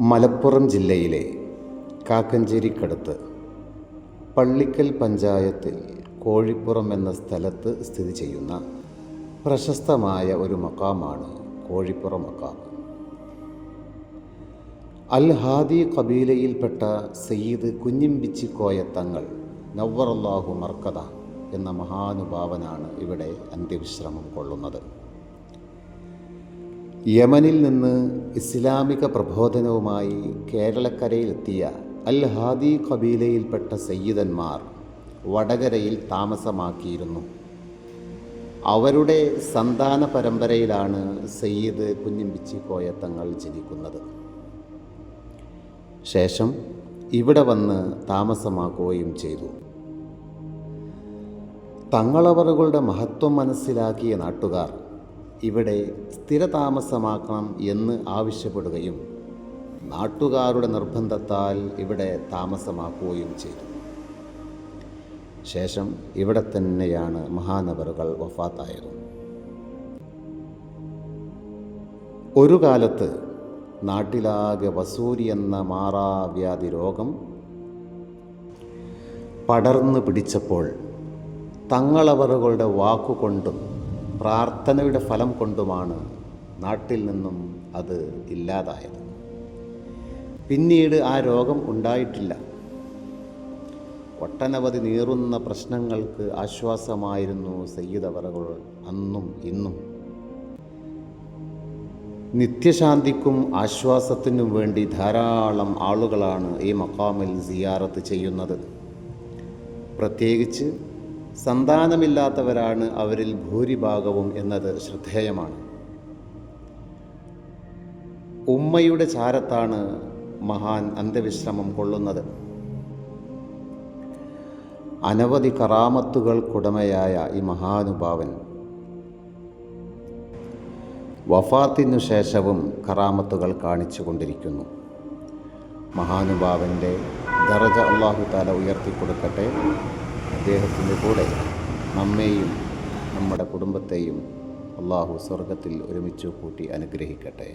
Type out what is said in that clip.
മലപ്പുറം ജില്ലയിലെ കാക്കഞ്ചേരിക്കടുത്ത് പള്ളിക്കൽ പഞ്ചായത്തിൽ കോഴിപ്പുറം എന്ന സ്ഥലത്ത് സ്ഥിതി ചെയ്യുന്ന പ്രശസ്തമായ ഒരു മഖാമാണ് കോഴിപ്പുറം മഖാം. അൽ ഹാദി ഖബീലയിൽപ്പെട്ട സയ്യിദ് കുഞ്ഞിമ്പിച്ചിക്കോയ തങ്ങൾ നവ്വറല്ലാഹു മർക്കദ എന്ന മഹാനുഭാവനാണ് ഇവിടെ അന്ത്യവിശ്രമം കൊള്ളുന്നത്. യമനിൽ നിന്ന് ഇസ്ലാമിക പ്രബോധനവുമായി കേരളക്കരയിലെത്തിയ അൽ ഹാദി ഖബീലയിൽപ്പെട്ട സയ്യിദന്മാർ വടകരയിൽ താമസമാക്കിയിരുന്നു. അവരുടെ സന്താന പരമ്പരയിലാണ് സയ്യിദ് കുഞ്ഞിമ്പിച്ചിക്കോയ തങ്ങൾ ജനിക്കുന്നത്. ശേഷം ഇവിടെ വന്ന് താമസമാക്കുകയും ചെയ്തു. തങ്ങളവറുകളുടെ മഹത്വം മനസ്സിലാക്കിയ നാട്ടുകാർ ഇവിടെ സ്ഥിരതാമസമാക്കണം എന്ന് ആവശ്യപ്പെടുകയും നാട്ടുകാരുടെ നിർബന്ധത്താൽ ഇവിടെ താമസമാക്കുകയും ചെയ്തു. ശേഷം ഇവിടെ തന്നെയാണ് മഹാനവറുകൾ വഫാത്തായത്. ഒരു കാലത്ത് നാട്ടിലാകെ വസൂരി എന്ന മാറാവ്യാധി രോഗം പടർന്നു പിടിച്ചപ്പോൾ തങ്ങളവറുകളുടെ വാക്കുകൊണ്ടും പ്രാർത്ഥനയുടെ ഫലം കൊണ്ടുമാണ് നാട്ടിൽ നിന്നും അത് ഇല്ലാതായത്. പിന്നീട് ആ രോഗം ഉണ്ടായിട്ടില്ല. ഒട്ടനവധി നീറുന്ന പ്രശ്നങ്ങൾക്ക് ആശ്വാസമായിരുന്നു സയ്യിദവറുകൾ അന്നും ഇന്നും. നിത്യശാന്തിക്കും ആശ്വാസത്തിനും വേണ്ടി ധാരാളം ആളുകളാണ് ഈ മഖാമിൽ സിയാറത്ത് ചെയ്യുന്നത്. പ്രത്യേകിച്ച് സന്താനമില്ലാത്തവരാണ് അവരിൽ ഭൂരിഭാഗവും എന്നത് ശ്രദ്ധേയമാണ്. ഉമ്മയുടെ ചാരത്താണ് മഹാൻ അന്ത്യവിശ്രമം കൊള്ളുന്നത്. അനവധി കറാമത്തുകൾക്കുടമയായ ഈ മഹാനുഭാവൻ വഫാത്തിനു ശേഷവും കറാമത്തുകൾ കാണിച്ചു കൊണ്ടിരിക്കുന്നു. മഹാനുഭാവൻ്റെ ദറജ അല്ലാഹു തആല ഉയർത്തിക്കൊടുക്കട്ടെ. അദ്ദേഹത്തിൻ്റെ കൂടെ നമ്മെയും നമ്മുടെ കുടുംബത്തെയും അല്ലാഹു സ്വർഗത്തിൽ ഒരുമിച്ച് കൂട്ടി അനുഗ്രഹിക്കട്ടെ.